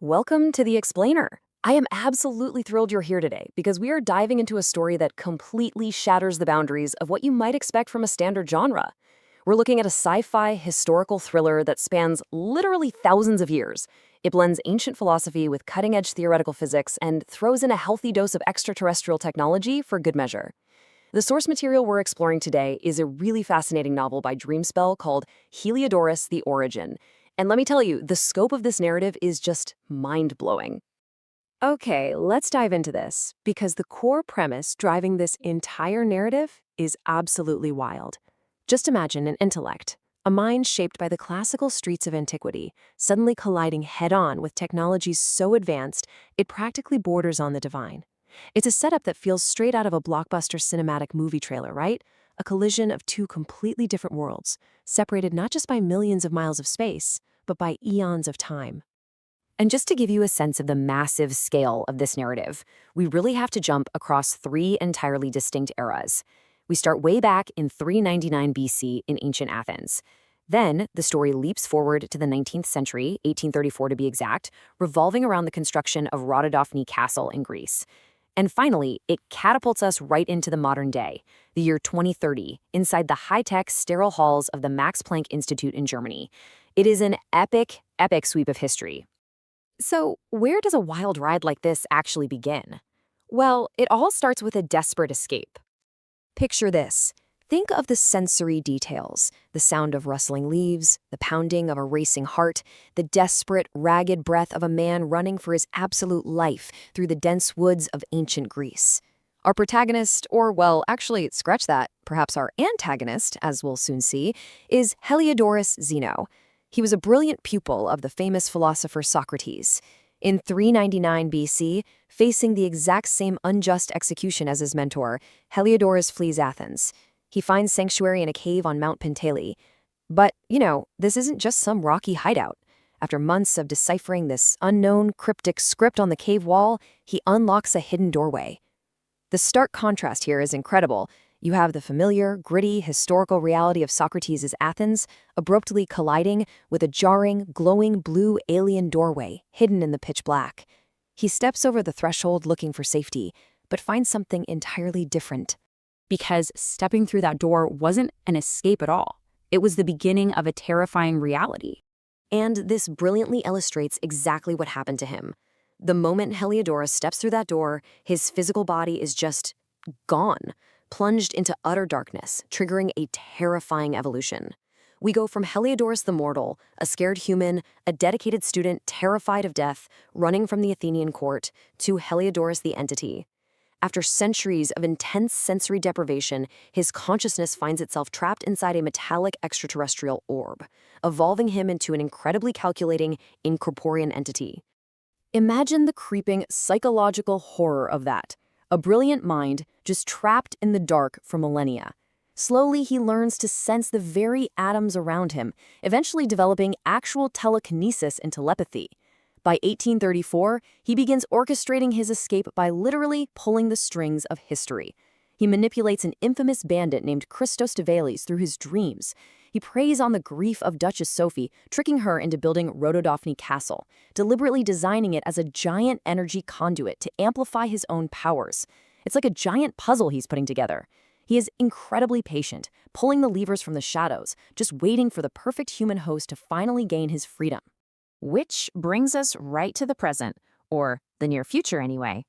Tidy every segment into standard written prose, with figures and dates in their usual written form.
Welcome to The Explainer. I am absolutely thrilled you're here today because we are diving into a story that completely shatters the boundaries of what you might expect from a standard genre. We're looking at a sci-fi historical thriller that spans literally thousands of years. It blends ancient philosophy with cutting-edge theoretical physics and throws in a healthy dose of extraterrestrial technology for good measure. The source material we're exploring today is a really fascinating novel by Dreamspell called Heliodorus: The Origin. And let me tell you, the scope of this narrative is just mind-blowing. Okay, let's dive into this, because the core premise driving this entire narrative is absolutely wild. Just imagine an intellect, a mind shaped by the classical streets of antiquity, suddenly colliding head-on with technologies so advanced it practically borders on the divine. It's a setup that feels straight out of a blockbuster cinematic movie trailer, right? A collision of two completely different worlds, separated not just by millions of miles of space, but by eons of time. And just to give you a sense of the massive scale of this narrative, we really have to jump across three entirely distinct eras. We start way back in 399 BC in ancient Athens. Then, the story leaps forward to the 19th century, 1834 to be exact, revolving around the construction of Rhododaphne Castle in Greece. And finally, it catapults us right into the modern day, the year 2030, inside the high-tech, sterile halls of the Max Planck Institute in Germany. It is an epic, epic sweep of history. So, where does a wild ride like this actually begin? Well, it all starts with a desperate escape. Picture this. Think of the sensory details, the sound of rustling leaves, the pounding of a racing heart, the desperate, ragged breath of a man running for his absolute life through the dense woods of ancient Greece. Our protagonist, or well, actually, scratch that, perhaps our antagonist, as we'll soon see, is Heliodorus Zeno. He was a brilliant pupil of the famous philosopher Socrates. In 399 BC, facing the exact same unjust execution as his mentor, Heliodorus flees Athens. He finds sanctuary in a cave on Mount Penteli. But, this isn't just some rocky hideout. After months of deciphering this unknown cryptic script on the cave wall, he unlocks a hidden doorway. The stark contrast here is incredible. You have the familiar, gritty, historical reality of Socrates' Athens abruptly colliding with a jarring, glowing blue alien doorway hidden in the pitch black. He steps over the threshold looking for safety, but finds something entirely different. Because stepping through that door wasn't an escape at all. It was the beginning of a terrifying reality. And this brilliantly illustrates exactly what happened to him. The moment Heliodorus steps through that door, his physical body is just gone, plunged into utter darkness, triggering a terrifying evolution. We go from Heliodorus the mortal, a scared human, a dedicated student terrified of death, running from the Athenian court, to Heliodorus the entity. After centuries of intense sensory deprivation, his consciousness finds itself trapped inside a metallic extraterrestrial orb, evolving him into an incredibly calculating, incorporeal entity. Imagine the creeping psychological horror of that. A brilliant mind just trapped in the dark for millennia. Slowly, he learns to sense the very atoms around him, eventually developing actual telekinesis and telepathy. By 1834, he begins orchestrating his escape by literally pulling the strings of history. He manipulates an infamous bandit named Christos Devales through his dreams. He preys on the grief of Duchess Sophie, tricking her into building Rhododaphne Castle, deliberately designing it as a giant energy conduit to amplify his own powers. It's like a giant puzzle he's putting together. He is incredibly patient, pulling the levers from the shadows, just waiting for the perfect human host to finally gain his freedom. Which brings us right to the present, or the near future anyway.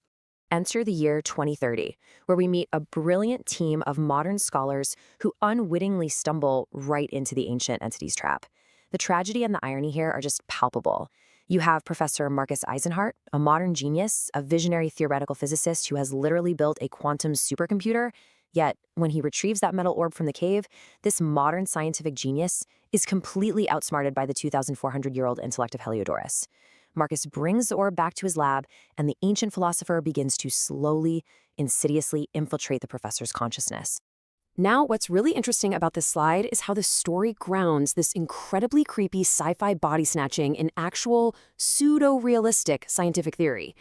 Enter the year 2030, where we meet a brilliant team of modern scholars who unwittingly stumble right into the ancient entities trap. The tragedy and the irony here are just palpable. You have Professor Marcus Eisenhardt, a modern genius, a visionary theoretical physicist who has literally built a quantum supercomputer. Yet, when he retrieves that metal orb from the cave, this modern scientific genius is completely outsmarted by the 2,400-year-old intellect of Heliodorus. Marcus brings the orb back to his lab, and the ancient philosopher begins to slowly, insidiously infiltrate the professor's consciousness. Now, what's really interesting about this slide is how the story grounds this incredibly creepy sci-fi body snatching in actual, pseudo-realistic scientific theory.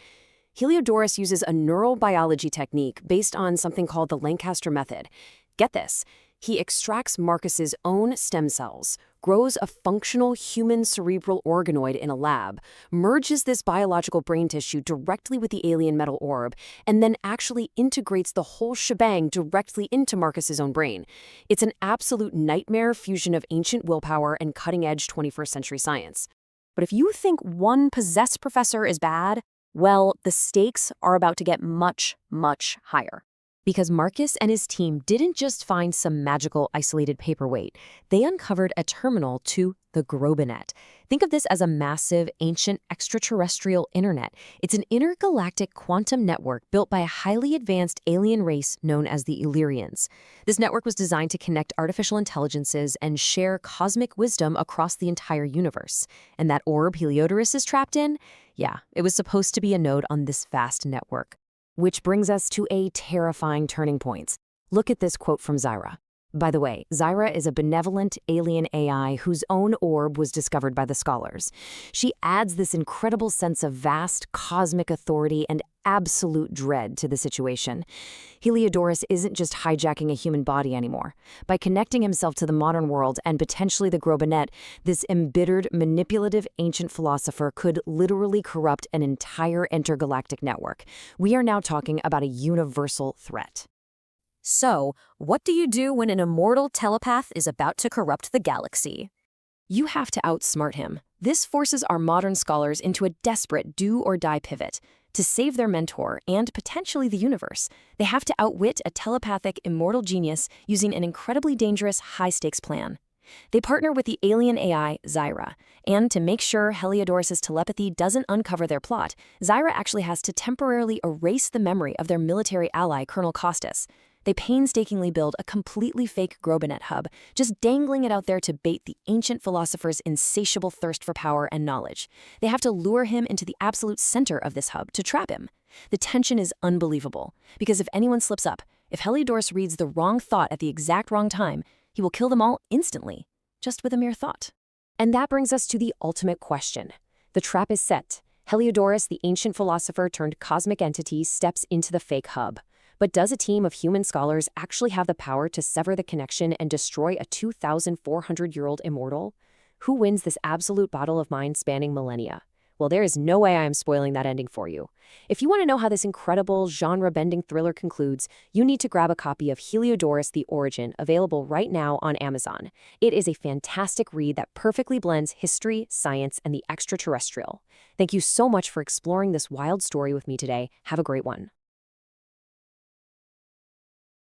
Heliodorus uses a neurobiology technique based on something called the Lancaster method. Get this, He extracts Marcus's own stem cells, grows a functional human cerebral organoid in a lab, merges this biological brain tissue directly with the alien metal orb, and then actually integrates the whole shebang directly into Marcus's own brain. It's an absolute nightmare fusion of ancient willpower and cutting-edge 21st century science. But if you think one possessed professor is bad, well, the stakes are about to get much, much higher. Because Marcus and his team didn't just find some magical isolated paperweight, they uncovered a terminal to the Grobinet. Think of this as a massive, ancient extraterrestrial internet. It's an intergalactic quantum network built by a highly advanced alien race known as the Illyrians. This network was designed to connect artificial intelligences and share cosmic wisdom across the entire universe. And that orb Heliodorus is trapped in? Yeah, it was supposed to be a node on this vast network. Which brings us to a terrifying turning point. Look at this quote from Zyra. By the way, Zyra is a benevolent alien AI whose own orb was discovered by the scholars. She adds this incredible sense of vast cosmic authority and absolute dread to the situation. Heliodorus isn't just hijacking a human body anymore. By connecting himself to the modern world and potentially the Grobinet, this embittered, manipulative ancient philosopher could literally corrupt an entire intergalactic network. We are now talking about a universal threat. So, what do you do when an immortal telepath is about to corrupt the galaxy? You have to outsmart him. This forces our modern scholars into a desperate do-or-die pivot. To save their mentor and potentially the universe, they have to outwit a telepathic immortal genius using an incredibly dangerous high-stakes plan. They partner with the alien AI, Zyra, and to make sure Heliodorus' telepathy doesn't uncover their plot, Zyra actually has to temporarily erase the memory of their military ally, Colonel Costas. They painstakingly build a completely fake Grobinet hub, just dangling it out there to bait the ancient philosopher's insatiable thirst for power and knowledge. They have to lure him into the absolute center of this hub to trap him. The tension is unbelievable, because if anyone slips up, if Heliodorus reads the wrong thought at the exact wrong time, he will kill them all instantly, just with a mere thought. And that brings us to the ultimate question. The trap is set. Heliodorus, the ancient philosopher turned cosmic entity, steps into the fake hub. But does a team of human scholars actually have the power to sever the connection and destroy a 2,400-year-old immortal? Who wins this absolute battle of minds spanning millennia? Well, there is no way I am spoiling that ending for you. If you want to know how this incredible, genre-bending thriller concludes, you need to grab a copy of Heliodorus: The Origin, available right now on Amazon. It is a fantastic read that perfectly blends history, science, and the extraterrestrial. Thank you so much for exploring this wild story with me today. Have a great one.